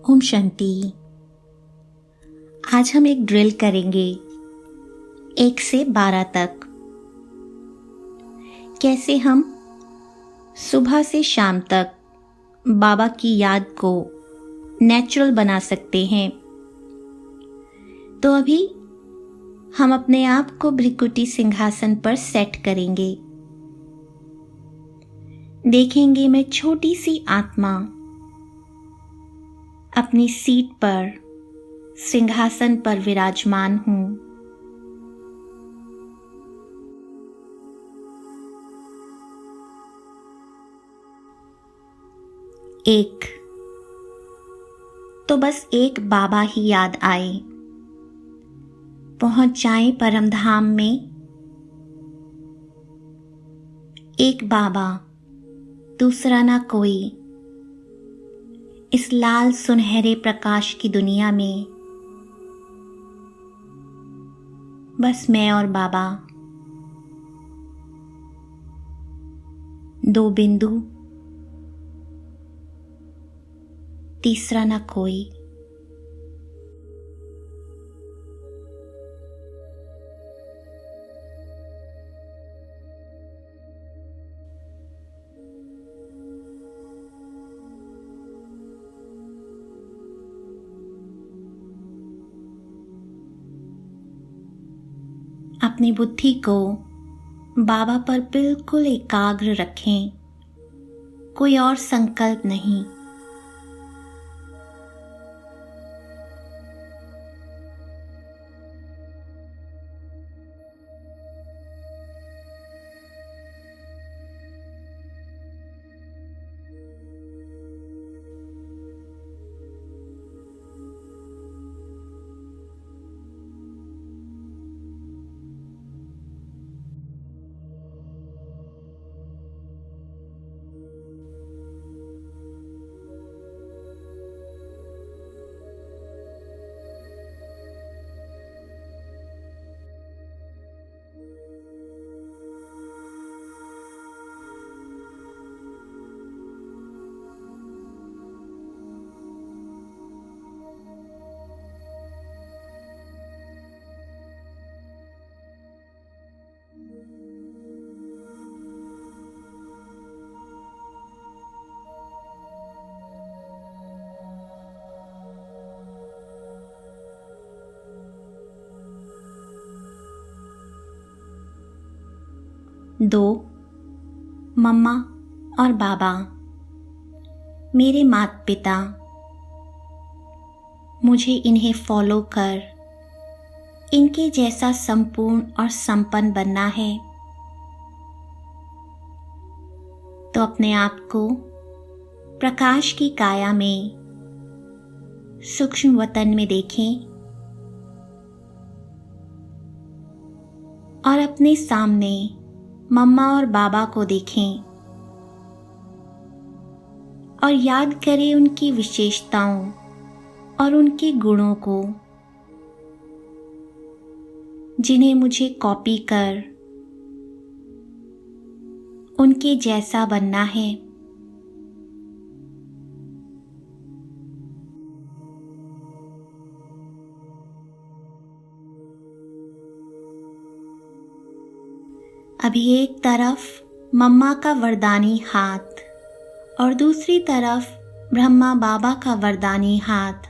ओम शांति। आज हम एक ड्रिल करेंगे 1 से 12 तक। कैसे हम सुबह से शाम तक बाबा की याद को नेचुरल बना सकते हैं। तो अभी हम अपने आप को भृकुटी सिंहासन पर सेट करेंगे। देखेंगे मैं छोटी सी आत्मा अपनी सीट पर सिंहासन पर विराजमान हूं। एक तो बस एक बाबा ही याद आए। पहुंच जाएं परम धाम में। एक बाबा, दूसरा ना कोई। इस लाल सुनहरे प्रकाश की दुनिया में बस मैं और बाबा। 2 बिंदु, तीसरा ना कोई। अपनी बुद्धि को बाबा पर बिल्कुल एकाग्र रखें। कोई और संकल्प नहीं। दो, मम्मा और बाबा, मेरे माता पिता। मुझे इन्हें फॉलो कर इनके जैसा संपूर्ण और संपन्न बनना है। तो अपने आप को प्रकाश की काया में सूक्ष्म वतन में देखें और अपने सामने मम्मा और बाबा को देखें और याद करें उनकी विशेषताओं और उनके गुणों को, जिन्हें मुझे कॉपी कर उनके जैसा बनना है। अभी एक तरफ मम्मा का वरदानी हाथ और दूसरी तरफ ब्रह्मा बाबा का वरदानी हाथ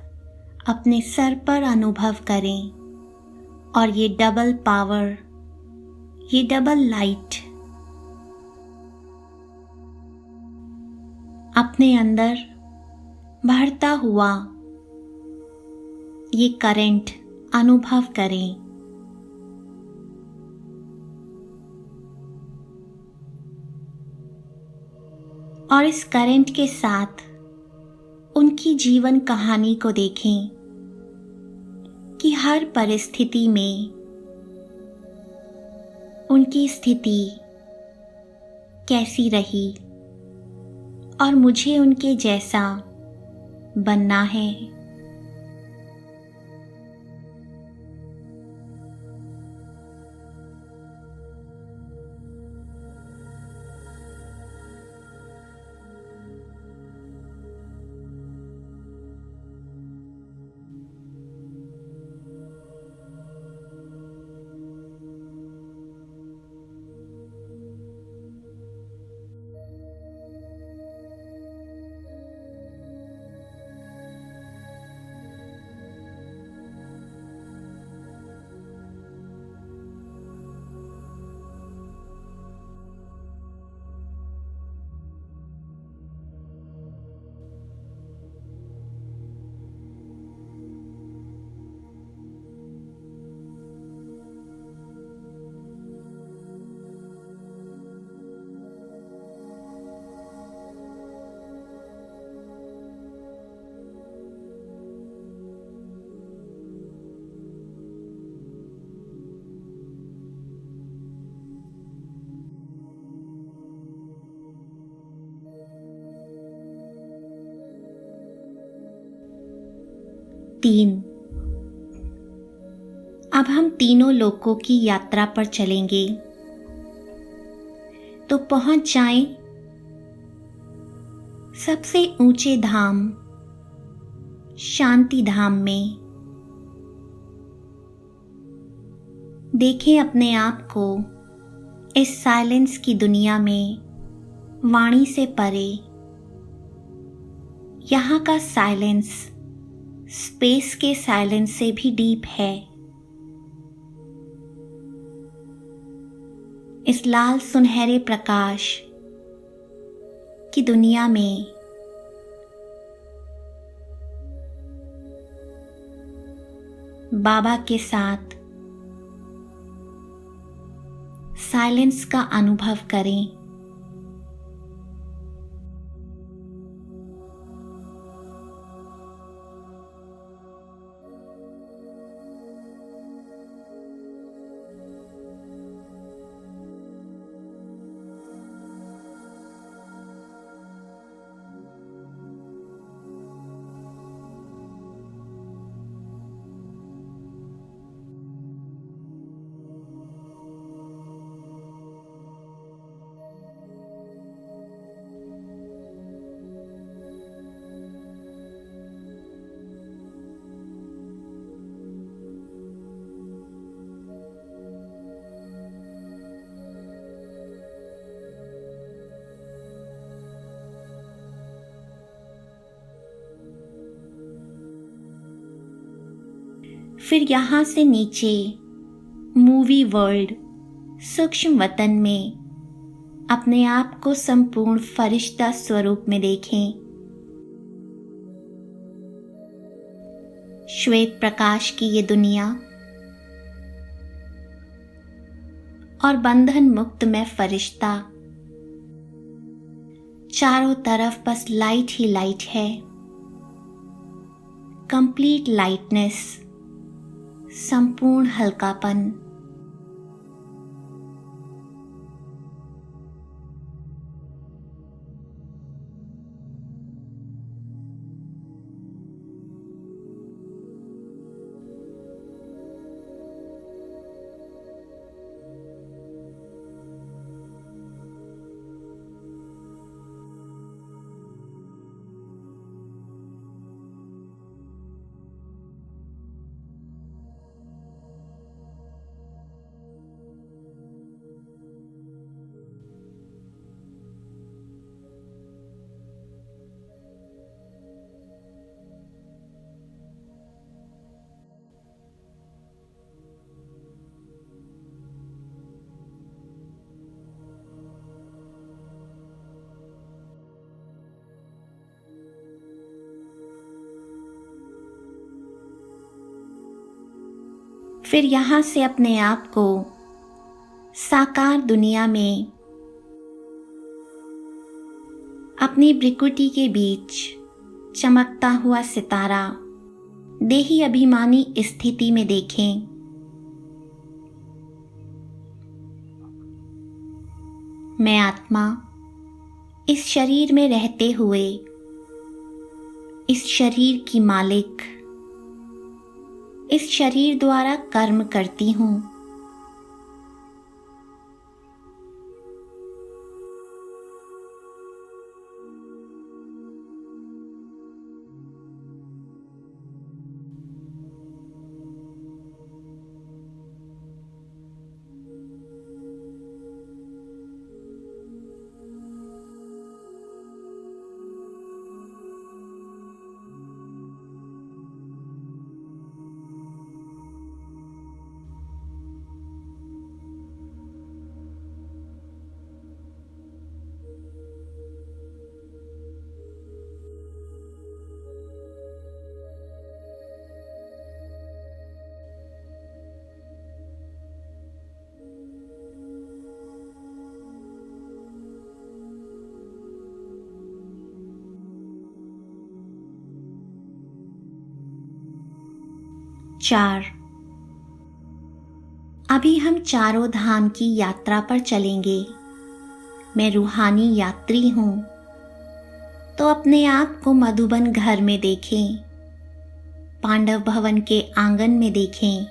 अपने सर पर अनुभव करें। और ये डबल पावर, ये डबल लाइट अपने अंदर बढ़ता हुआ ये करंट अनुभव करें। और इस करंट के साथ उनकी जीवन कहानी को देखें कि हर परिस्थिति में उनकी स्थिति कैसी रही और मुझे उनके जैसा बनना है। 3। अब हम तीनों लोकों की यात्रा पर चलेंगे। तो पहुंच जाएं सबसे ऊंचे धाम शांति धाम में। देखें अपने आप को इस साइलेंस की दुनिया में, वाणी से परे। यहाँ का साइलेंस स्पेस के साइलेंस से भी डीप है। इस लाल सुनहरे प्रकाश की दुनिया में बाबा के साथ साइलेंस का अनुभव करें। फिर यहाँ से नीचे मूवी वर्ल्ड सूक्ष्म वतन में अपने आप को संपूर्ण फरिश्ता स्वरूप में देखें। श्वेत प्रकाश की ये दुनिया और बंधन मुक्त में फरिश्ता, चारों तरफ बस लाइट ही लाइट है। कंप्लीट लाइटनेस, संपूर्ण हल्कापन। फिर यहाँ से अपने आप को साकार दुनिया में अपनी भ्रिकुटी के बीच चमकता हुआ सितारा देही अभिमानी स्थिति में देखें। मैं आत्मा इस शरीर में रहते हुए इस शरीर की मालिक, इस शरीर द्वारा कर्म करती हूँ। चार। अभी हम चारों धाम की यात्रा पर चलेंगे। मैं रूहानी यात्री हूँ, तो अपने आप को मधुबन घर में देखें। पांडव भवन के आंगन में देखें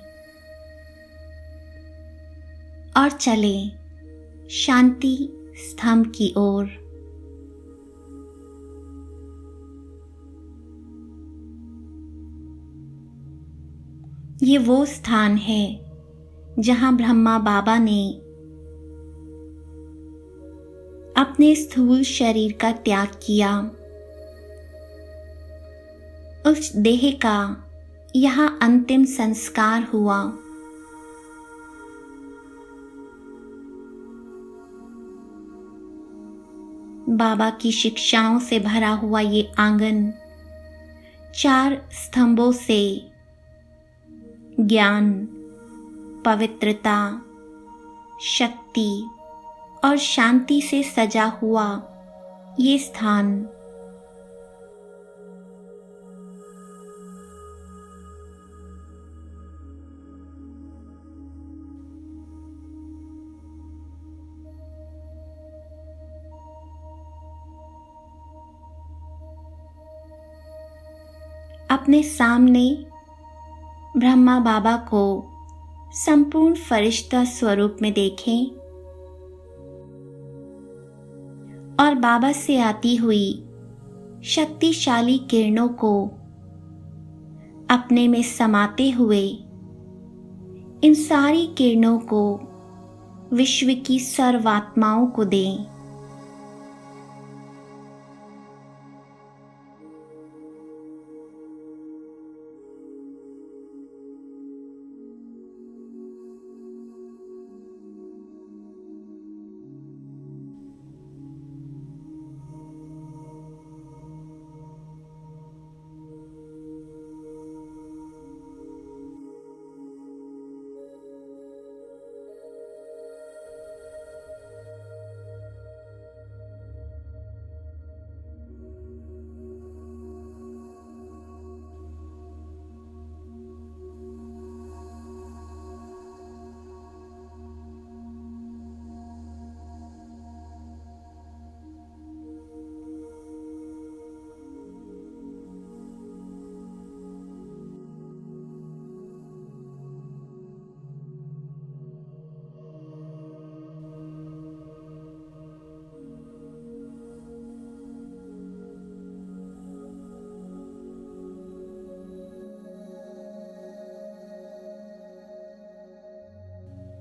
और चले शांति स्तंभ की ओर। ये वो स्थान है जहां ब्रह्मा बाबा ने अपने स्थूल शरीर का त्याग किया। उस देह का यहाँ अंतिम संस्कार हुआ। बाबा की शिक्षाओं से भरा हुआ ये आंगन 4 स्तंभों से ज्ञान, पवित्रता, शक्ति और शांति से सजा हुआ ये स्थान अपने सामने ब्रह्मा बाबा को संपूर्ण फरिश्ता स्वरूप में देखें और बाबा से आती हुई शक्तिशाली किरणों को अपने में समाते हुए इन सारी किरणों को विश्व की सर्वात्माओं को दें।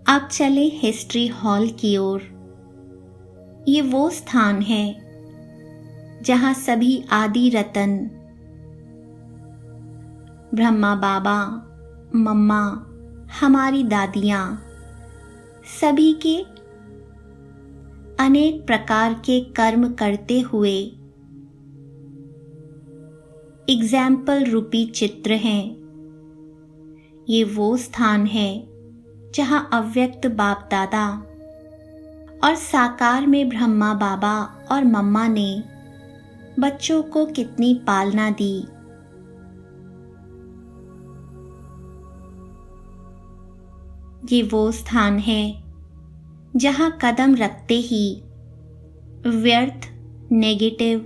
अब चले हिस्ट्री हॉल की ओर। ये वो स्थान है जहां सभी आदि रतन ब्रह्मा बाबा, मम्मा, हमारी दादियां सभी के अनेक प्रकार के कर्म करते हुए एग्जाम्पल रूपी चित्र हैं। ये वो स्थान है जहां अव्यक्त बाप दादा और साकार में ब्रह्मा बाबा और मम्मा ने बच्चों को कितनी पालना दी। ये वो स्थान है जहां कदम रखते ही व्यर्थ, नेगेटिव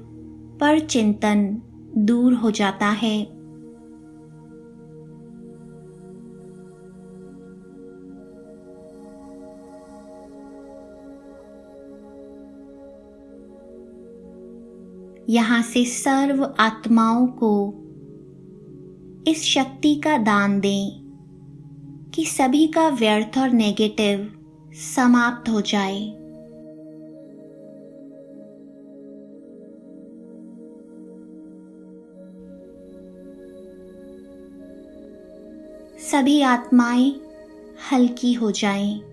पर चिंतन दूर हो जाता है। यहाँ से सर्व आत्माओं को इस शक्ति का दान दें कि सभी का व्यर्थ और नेगेटिव समाप्त हो जाए। सभी आत्माएं हल्की हो जाएं।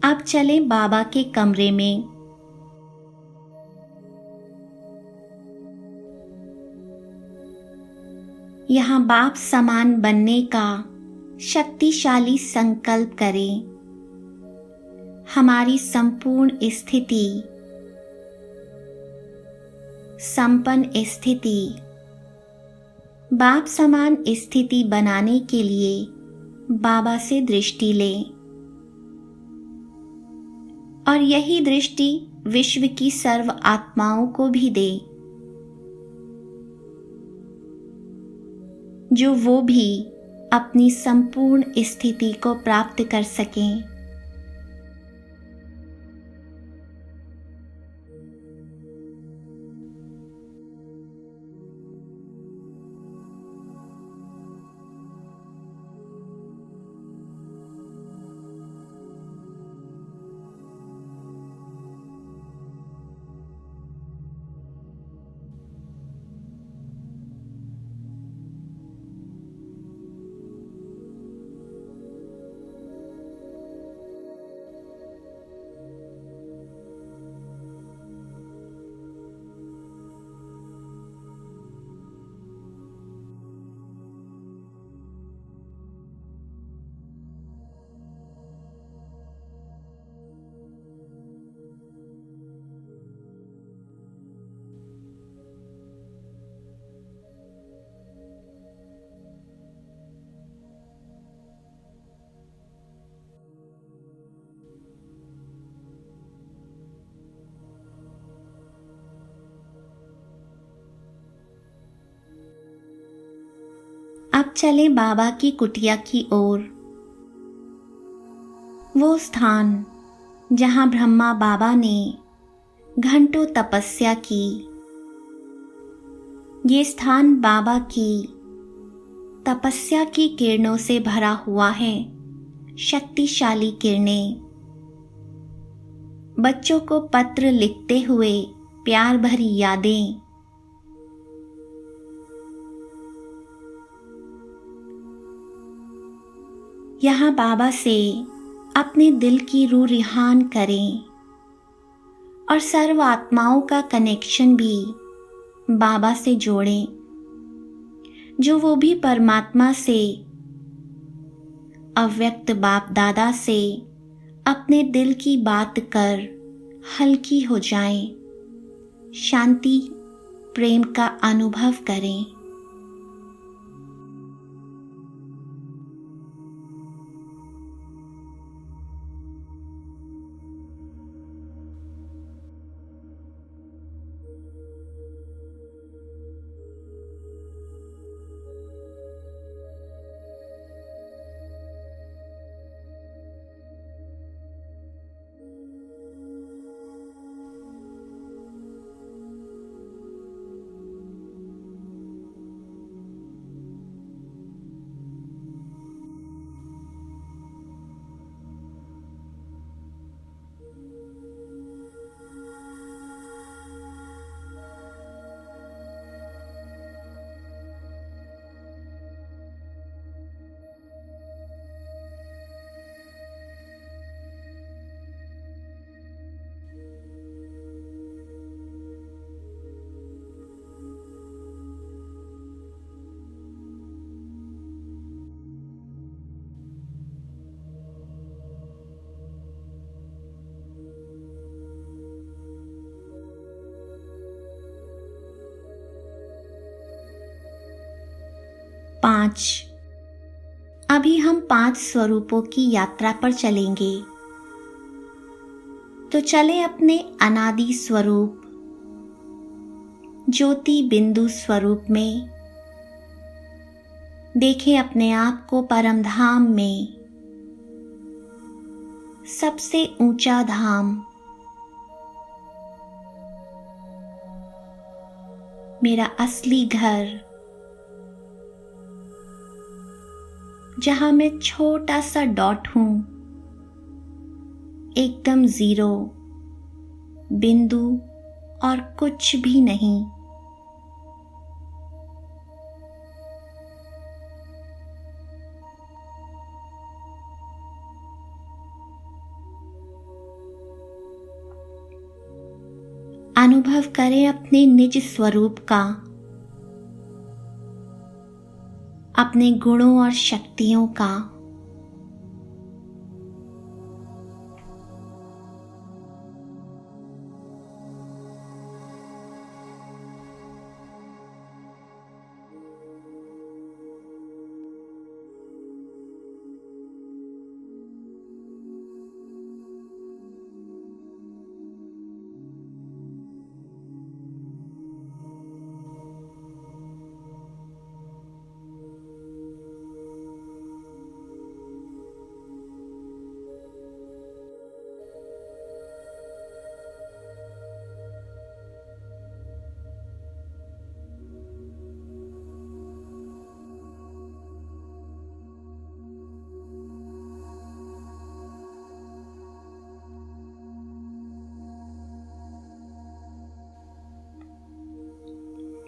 अब चलें बाबा के कमरे में। यहाँ बाप समान बनने का शक्तिशाली संकल्प करें। हमारी संपूर्ण स्थिति, संपन्न स्थिति, बाप समान स्थिति बनाने के लिए बाबा से दृष्टि लें और यही दृष्टि विश्व की सर्व आत्माओं को भी दे, जो वो भी अपनी संपूर्ण स्थिति को प्राप्त कर सकें। अब चलें बाबा की कुटिया की ओर। वो स्थान जहाँ ब्रह्मा बाबा ने घंटों तपस्या की, ये स्थान बाबा की तपस्या की किरणों से भरा हुआ है। शक्तिशाली किरणें बच्चों को पत्र लिखते हुए प्यार भरी यादें, यहाँ बाबा से अपने दिल की रूह रिहान करें और सर्व आत्माओं का कनेक्शन भी बाबा से जोड़ें, जो वो भी परमात्मा से, अव्यक्त बाप दादा से अपने दिल की बात कर हल्की हो जाएं, शांति प्रेम का अनुभव करें। पाँच। अभी हम 5 स्वरूपों की यात्रा पर चलेंगे। तो चले अपने अनादि स्वरूप ज्योति बिंदु स्वरूप में। देखें अपने आप को परम धाम में, सबसे ऊंचा धाम, मेरा असली घर, जहां मैं छोटा सा डॉट हूं, एकदम जीरो, बिंदु और कुछ भी नहीं। अनुभव करें अपने निज स्वरूप का, अपने गुणों और शक्तियों का।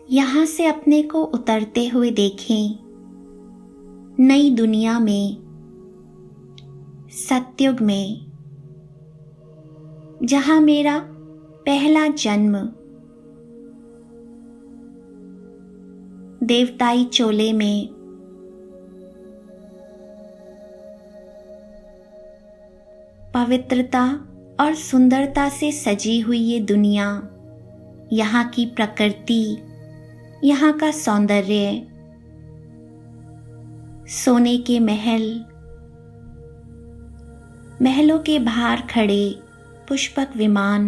यहाँ से अपने को उतरते हुए देखें नई दुनिया में, सतयुग में, जहाँ मेरा पहला जन्म देवताई चोले में, पवित्रता और सुंदरता से सजी हुई ये दुनिया, यहाँ की प्रकृति, यहाँ का सौंदर्य, सोने के महल, महलों के बाहर खड़े पुष्पक विमान,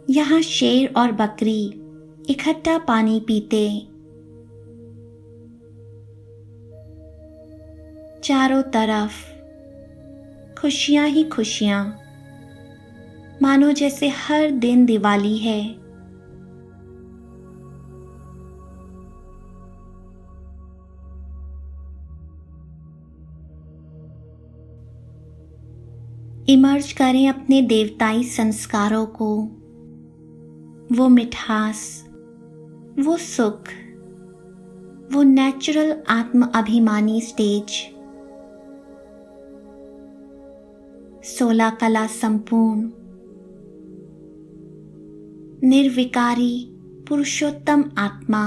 यहाँ शेर और बकरी इकट्ठा पानी पीते, चारों तरफ खुशियां ही खुशियां, मानो जैसे हर दिन दिवाली है। इमर्ज करें अपने देवताई संस्कारों को, वो मिठास, वो सुख, वो नेचुरल आत्म अभिमानी स्टेज, 16 कला संपूर्ण, निर्विकारी पुरुषोत्तम आत्मा।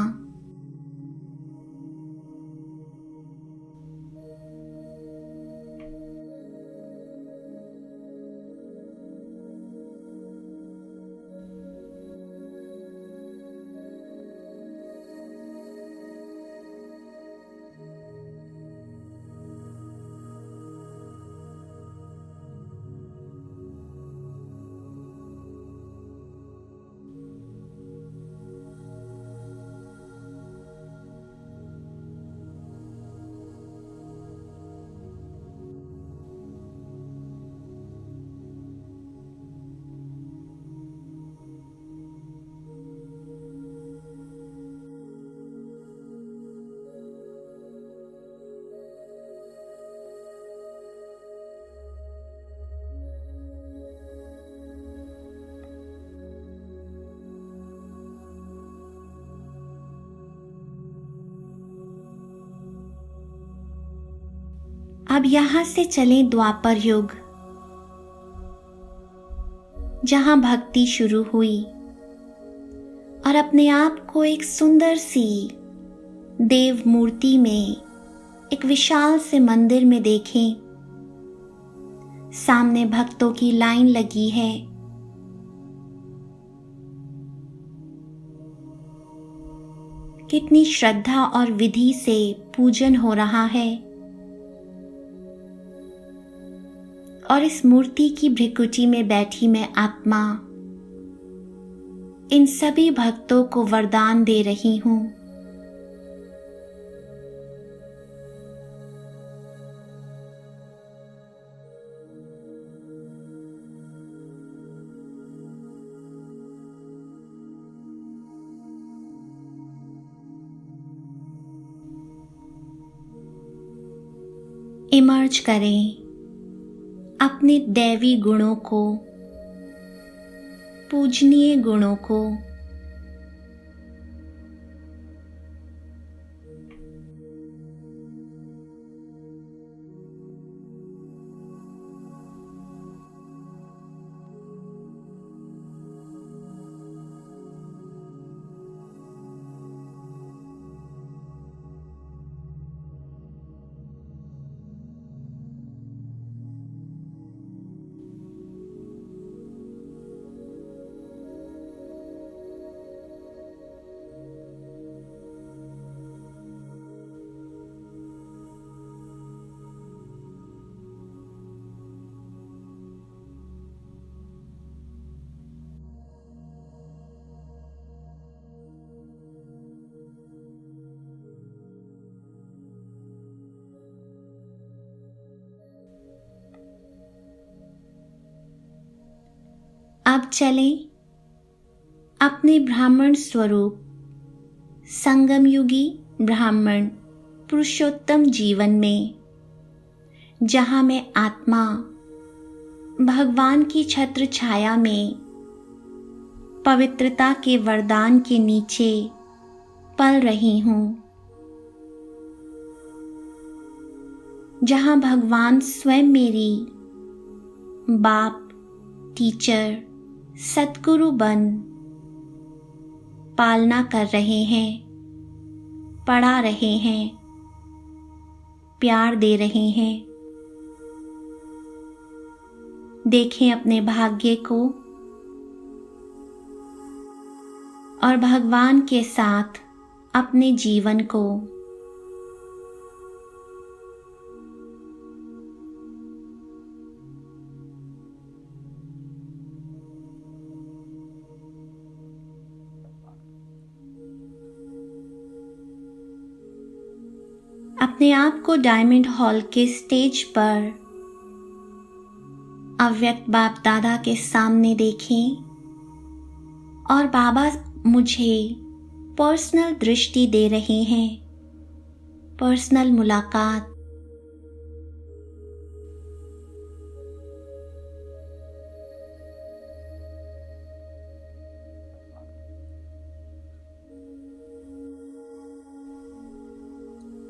अब यहां से चलें द्वापर युग, जहां भक्ति शुरू हुई, और अपने आप को एक सुंदर सी देव मूर्ति में, एक विशाल से मंदिर में देखें। सामने भक्तों की लाइन लगी है। कितनी श्रद्धा और विधि से पूजन हो रहा है, और इस मूर्ति की भृकुटी में बैठी मैं आत्मा इन सभी भक्तों को वरदान दे रही हूं। इमर्ज करें अपने दैवी गुणों को, पूजनीय गुणों को, अब चलें अपने ब्राह्मण स्वरूप संगम युगी ब्राह्मण पुरुषोत्तम जीवन में, जहाँ मैं आत्मा भगवान की छत्र छाया में पवित्रता के वरदान के नीचे पल रही हूँ, जहाँ भगवान स्वयं मेरी बाप, टीचर, सद्गुरु बन पालना कर रहे हैं, पढ़ा रहे हैं, प्यार दे रहे हैं। देखें अपने भाग्य को और भगवान के साथ अपने जीवन को। अपने आप को डायमंड हॉल के स्टेज पर अव्यक्त बाप दादा के सामने देखें और बाबा मुझे पर्सनल दृष्टि दे रहे हैं, पर्सनल मुलाकात।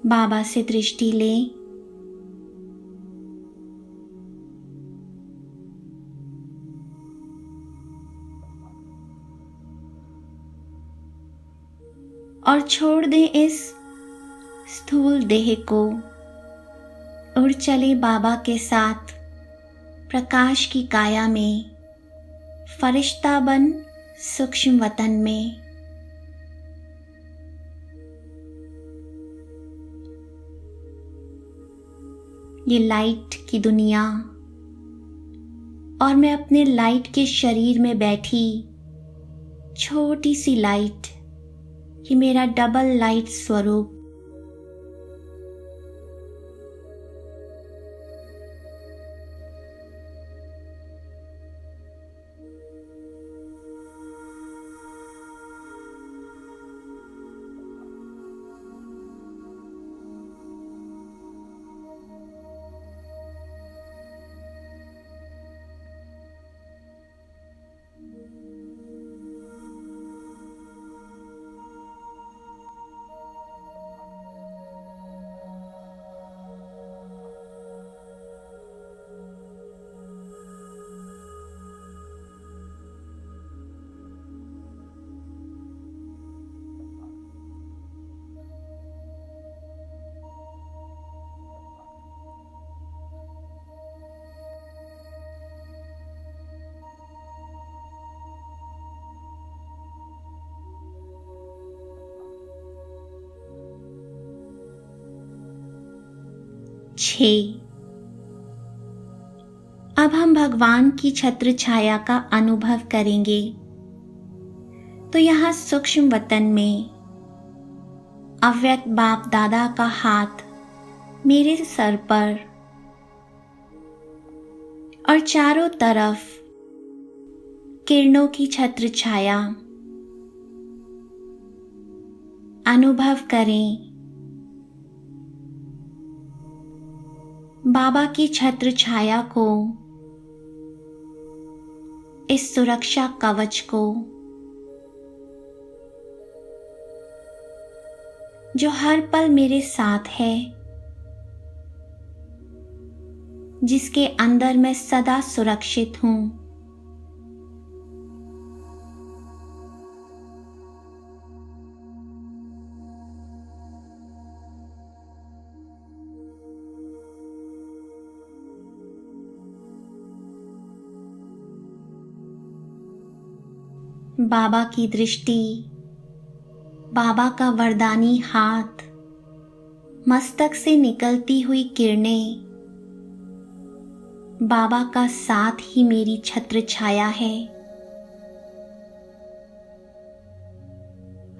बाबा से दृष्टि लें और छोड़ दें इस स्थूल देह को। उड़ चले बाबा के साथ प्रकाश की काया में, फरिश्ता बन सूक्ष्म वतन में। ये लाइट की दुनिया और मैं अपने लाइट के शरीर में बैठी छोटी सी लाइट, ये मेरा डबल लाइट स्वरूप। अब हम भगवान की छत्र छाया का अनुभव करेंगे। तो यहाँ सूक्ष्म वतन में अव्यक्त बाप दादा का हाथ मेरे सर पर और चारों तरफ किरणों की छत्र छाया अनुभव करें। बाबा की छत्र छाया को, इस सुरक्षा कवच को जो हर पल मेरे साथ है, जिसके अंदर मैं सदा सुरक्षित हूँ। बाबा की दृष्टि, बाबा का वरदानी हाथ, मस्तक से निकलती हुई किरणें, बाबा का साथ ही मेरी छत्र छाया है।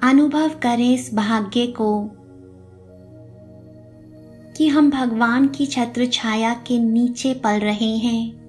अनुभव करें इस भाग्य को कि हम भगवान की छत्र छाया के नीचे पल रहे हैं।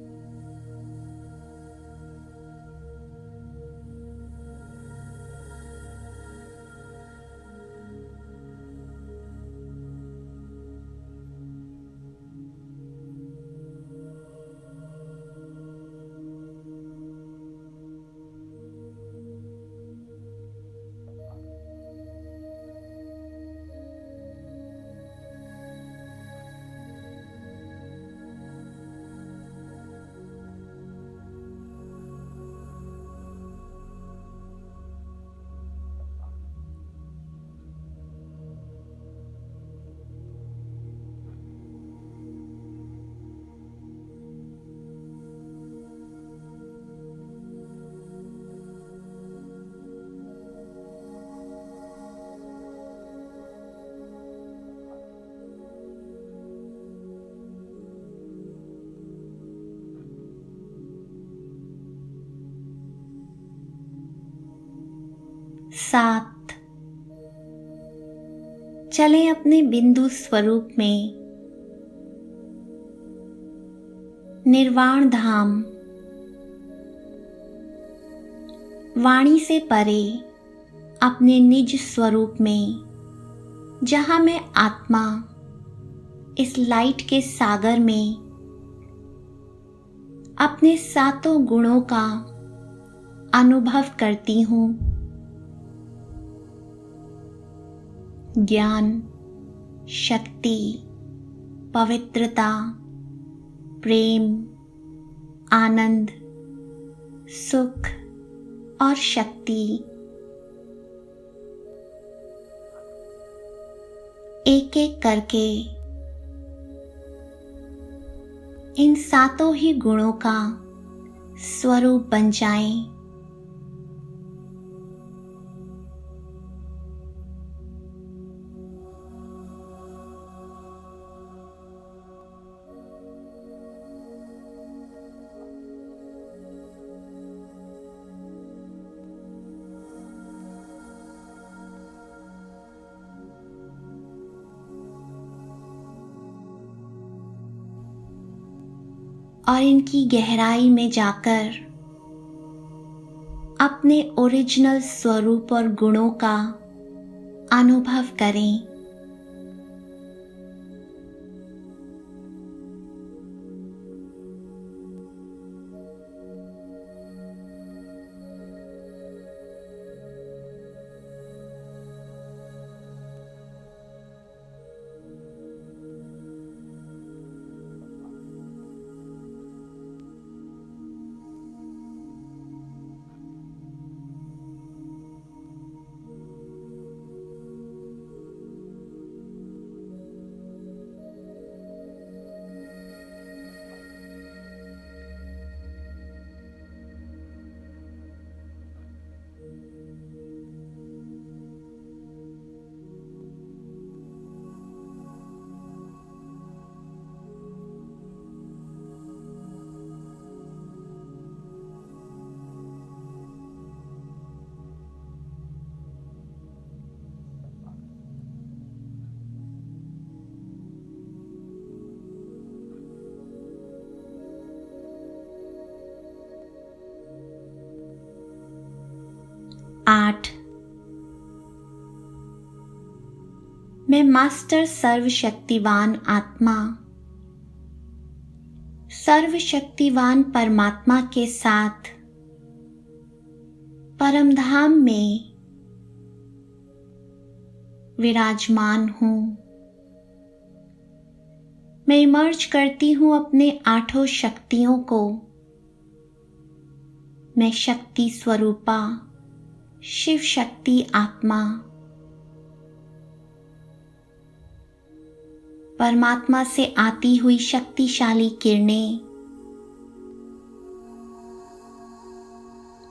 7। चलें अपने बिंदु स्वरूप में, निर्वाण धाम, वाणी से परे अपने निज स्वरूप में, जहां मैं आत्मा इस लाइट के सागर में अपने सातों गुणों का अनुभव करती हूँ। ज्ञान, शक्ति, पवित्रता, प्रेम, आनंद, सुख और शक्ति एक एक करके इन सातों ही गुणों का स्वरूप बन जाएं। और इनकी गहराई में जाकर अपने ओरिजिनल स्वरूप और गुणों का अनुभव करें। आठ, मैं मास्टर सर्वशक्तिवान आत्मा, सर्वशक्तिवान परमात्मा के साथ परमधाम में विराजमान हूँ। मैं इमर्ज करती हूँ अपने आठों शक्तियों को। मैं शक्ति स्वरूपा शिव शक्ति आत्मा परमात्मा से आती हुई शक्तिशाली किरणें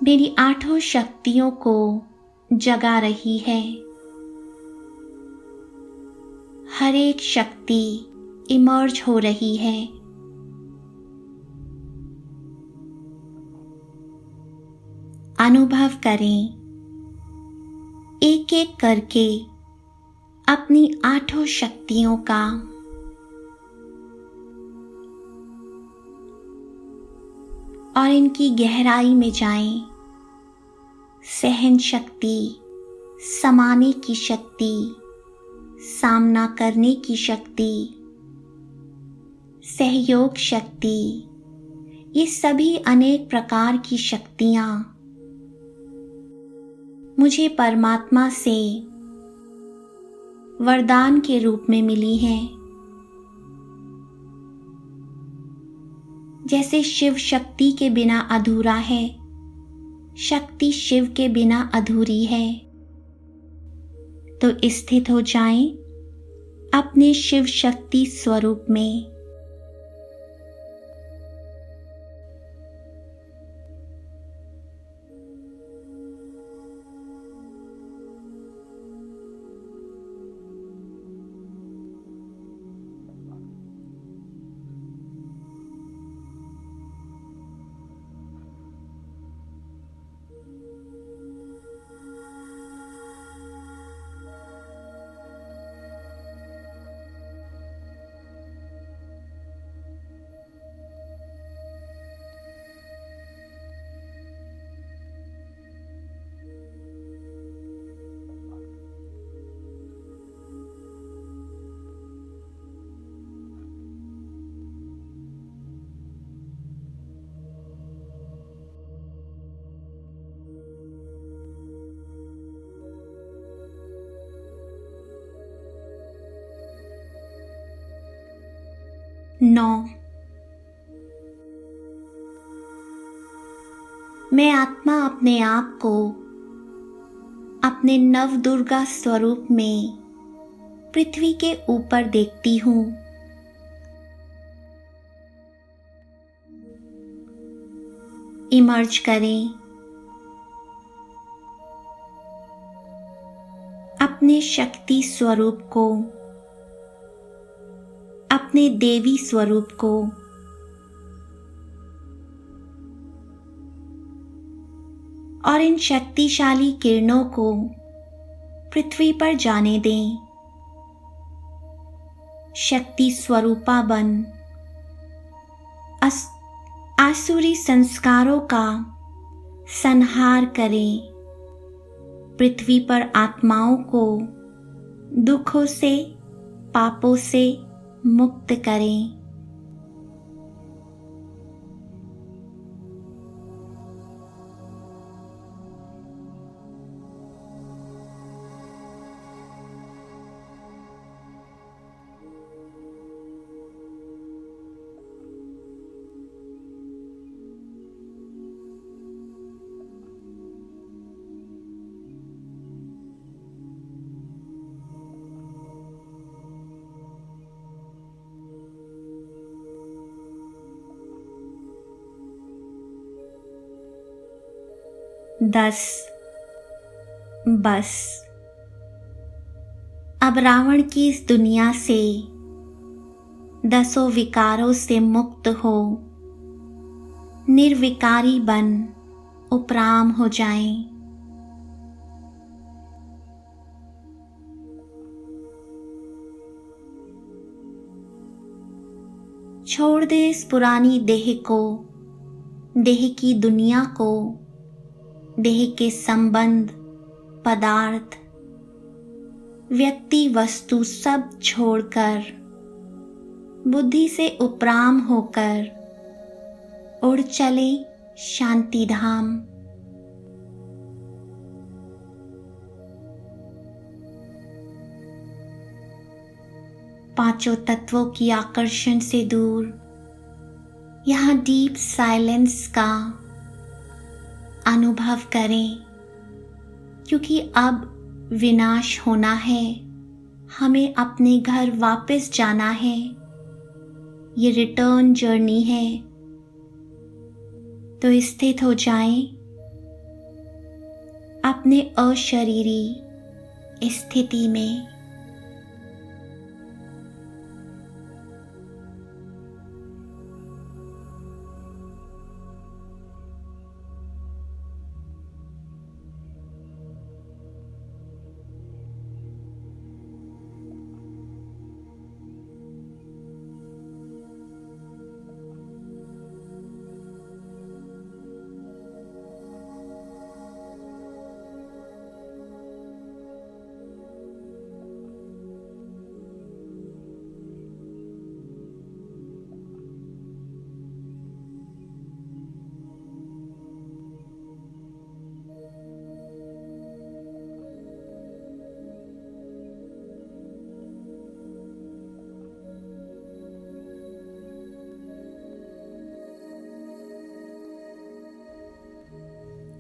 मेरी आठों शक्तियों को जगा रही है। हर एक शक्ति इमर्ज हो रही है। अनुभव करें एक एक करके अपनी आठों शक्तियों का। और इनकी गहराई में जाएं। सहन शक्ति, समाने की शक्ति, सामना करने की शक्ति, सहयोग शक्ति, ये सभी अनेक प्रकार की शक्तियां मुझे परमात्मा से वरदान के रूप में मिली हैं। जैसे शिव शक्ति के बिना अधूरा है, शक्ति शिव के बिना अधूरी है। तो स्थित हो जाएं अपने शिव शक्ति स्वरूप में। 9। मैं आत्मा अपने आप को अपने नव दुर्गा स्वरूप में पृथ्वी के ऊपर देखती हूँ। इमर्ज करें। अपने शक्ति स्वरूप को, अपने देवी स्वरूप को और इन शक्तिशाली किरणों को पृथ्वी पर जाने दें। शक्ति स्वरूपा बन आसुरी संस्कारों का संहार करें। पृथ्वी पर आत्माओं को दुखों से, पापों से मुक्त करें। दस। बस अब रावण की इस दुनिया से, दसों विकारों से मुक्त हो निर्विकारी बन उपराम हो जाएं। छोड़ दे इस पुरानी देह को, देह की दुनिया को, देह के संबंध, पदार्थ, व्यक्ति, वस्तु सब छोड़कर बुद्धि से उपराम होकर उड़ चले शांति धाम। पांचों तत्वों की आकर्षण से दूर यहाँ डीप साइलेंस का अनुभव करें, क्योंकि अब विनाश होना है, हमें अपने घर वापस जाना है। ये रिटर्न जर्नी है। तो स्थित हो जाएं अपने अशरीरी स्थिति में।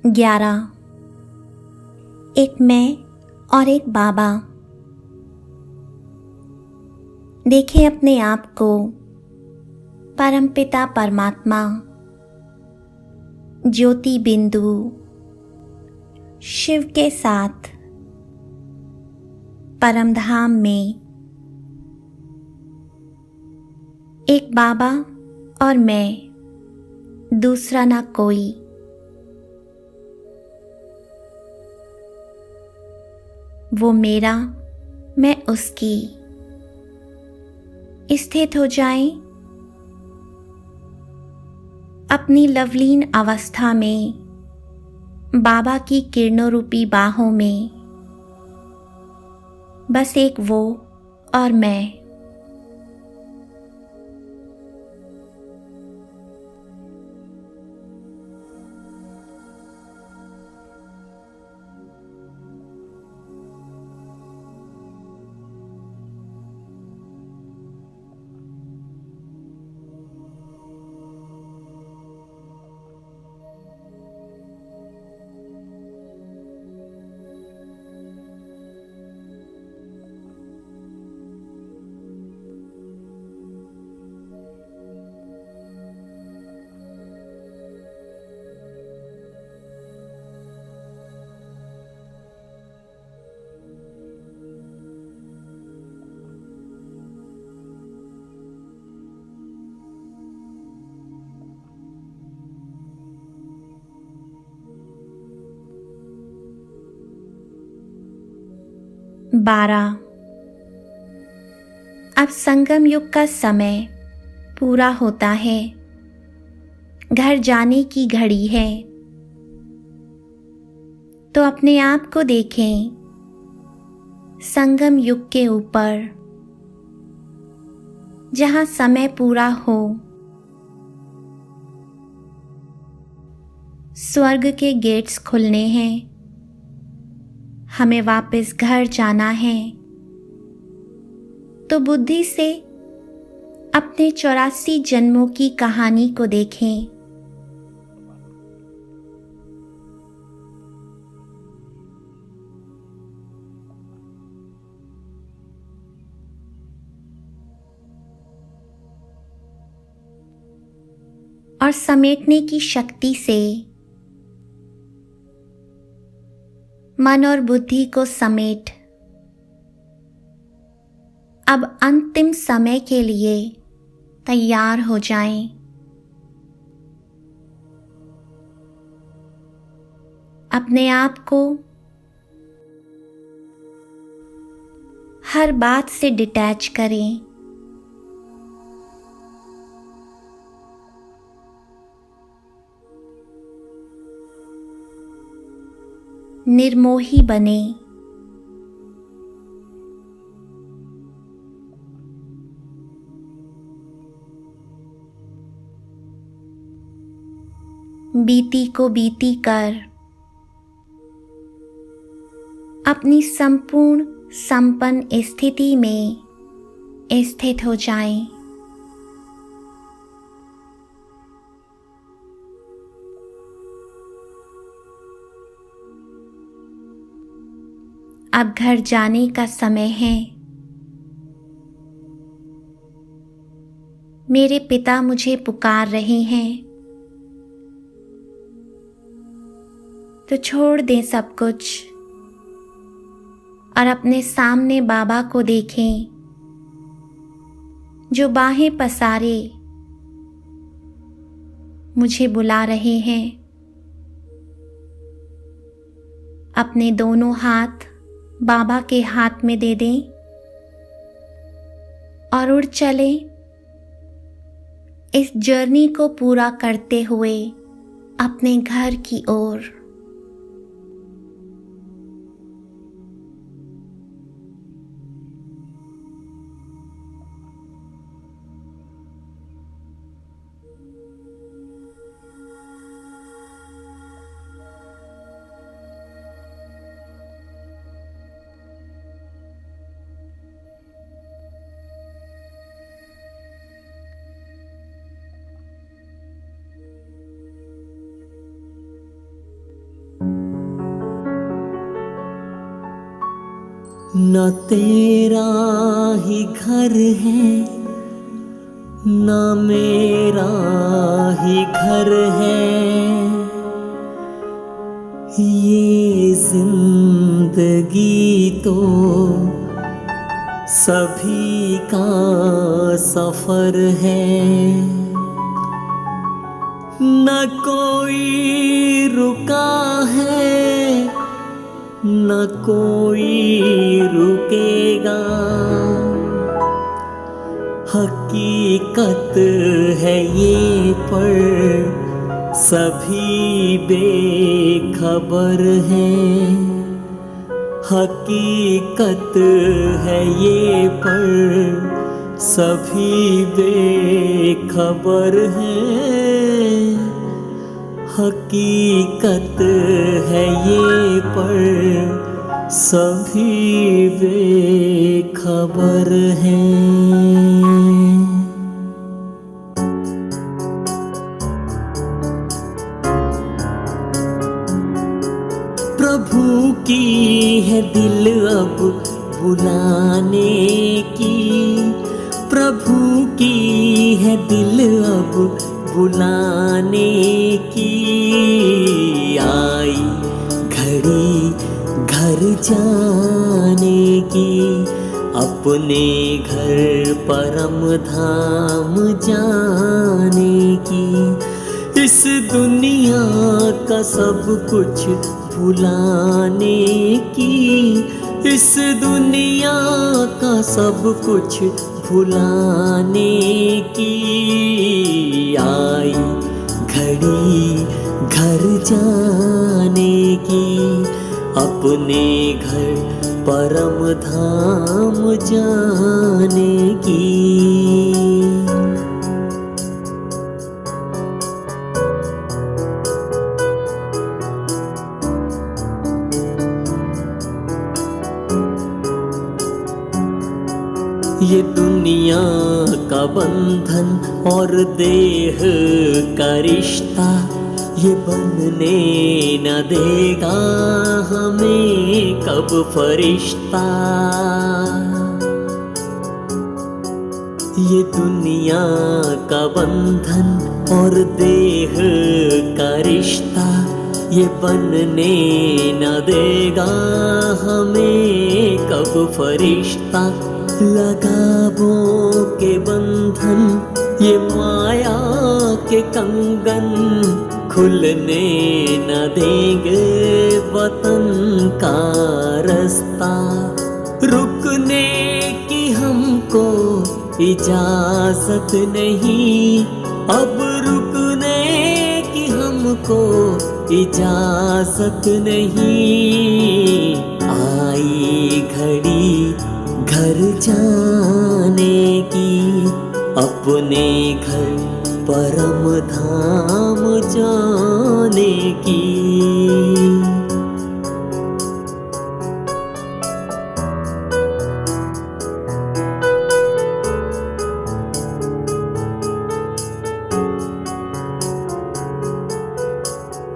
ग्यारह। एक मैं और एक बाबा। देखें अपने आप को परमपिता परमात्मा, ज्योति बिंदु, शिव के साथ परमधाम में। एक बाबा और मैं, दूसरा ना कोई। वो मेरा, मैं उसकी। स्थित हो जाएं अपनी लवलीन अवस्था में, बाबा की किरणों रूपी बाहों में। बस एक वो और मैं। 12। अब संगम युग का समय पूरा होता है, घर जाने की घड़ी है। तो अपने आप को देखें संगम युग के ऊपर, जहां समय पूरा हो। स्वर्ग के गेट्स खुलने हैं, हमें वापस घर जाना है। तो बुद्धि से अपने 84 जन्मों की कहानी को देखें। और समेटने की शक्ति से मन और बुद्धि को समेट अब अंतिम समय के लिए तैयार हो जाएं। अपने आप को हर बात से डिटैच करें। निर्मोही बने। बीती को बीती कर अपनी संपूर्ण संपन्न स्थिति में स्थित हो जाएं। अब घर जाने का समय है। मेरे पिता मुझे पुकार रहे हैं। तो छोड़ दें सब कुछ और अपने सामने बाबा को देखें, जो बाहें पसारे मुझे बुला रहे हैं। अपने दोनों हाथ बाबा के हाथ में दे दें और उड़ चले इस जर्नी को पूरा करते हुए अपने घर की ओर। न तेरा ही घर है, न मेरा ही घर है। ये जिंदगी तो सभी का सफर है। न कोई रुका है, न कोई रुकेगा। हकीकत है ये पर सभी बेखबर हैं। हकीकत है ये पर सभी बेखबर हैं। हकीकत है ये पर सभी बेखबर हैं। प्रभु की है दिल अब बुलाने की। प्रभु की है दिल अब बुलाने की। आई घड़ी घर जाने की, अपने घर परम धाम जाने की। इस दुनिया का सब कुछ भुलाने की। इस दुनिया का सब कुछ भुलाने की आई घड़ी घर जाने की, अपने घर परम धाम जाने की। ये दुनिया का बंधन और देह का रिश्ता, ये बनने न देगा हमें कब फरिश्ता। ये दुनिया का बंधन और देह का रिश्ता, ये बनने न देगा हमें कब फरिश्ता। लगावों के बंधन, ये माया के कंगन, खुलने न देंगे वतन का रास्ता। रुकने की हमको इजाजत नहीं, अब रुकने की हमको इजाजत नहीं। आई घड़ी घर जाने की, अपने घर परम धाम जाने की।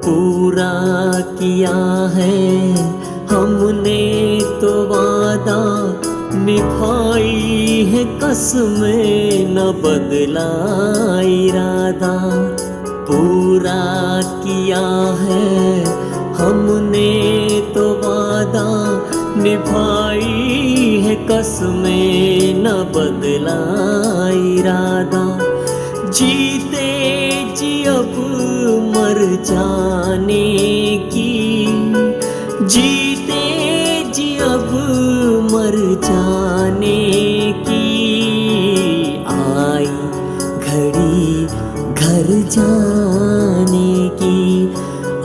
पूरा किया है हमने तो वादा, निभाई है कसमें न बदला इरादा। पूरा किया है हमने तो वादा, निभाई है कसमें न बदला इरादा। जीते जी अब मर जाने की, जीते जी अब मर जाने की। आई घड़ी घर जाने की,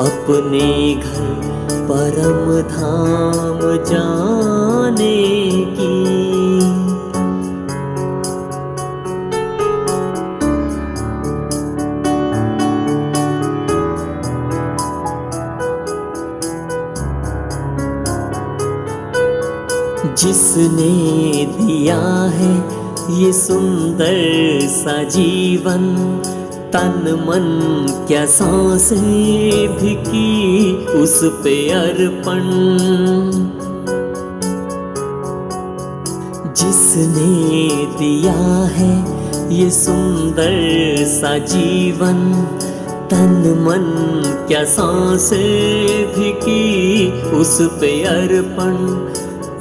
अपने घर परम धाम जाने की। जिसने दिया है ये सुंदर सा जीवन, तन मन क्या सांसें भी की उस पे अर्पण। जिसने दिया है ये सुंदर सा जीवन, तन मन क्या सांसें भी की उस पे अर्पण।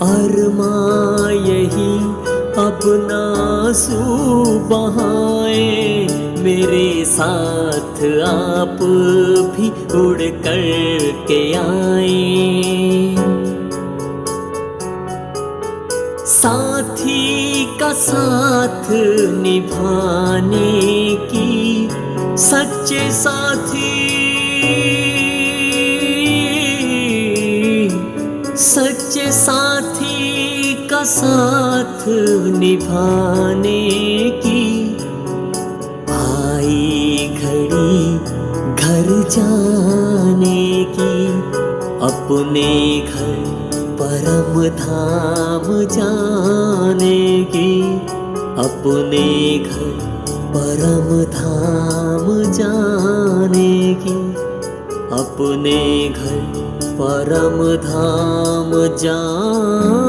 अरमा यही अपना आंसू बहाए, मेरे साथ आप भी उड़ कर के आए। साथी का साथ निभाने की, सच्चे साथी सच्चे साथी का साथ निभाने की। आई घड़ी घर जाने की, अपने घर परम धाम जाने की। अपने घर परम धाम जाने की, अपने घर परम धाम जाने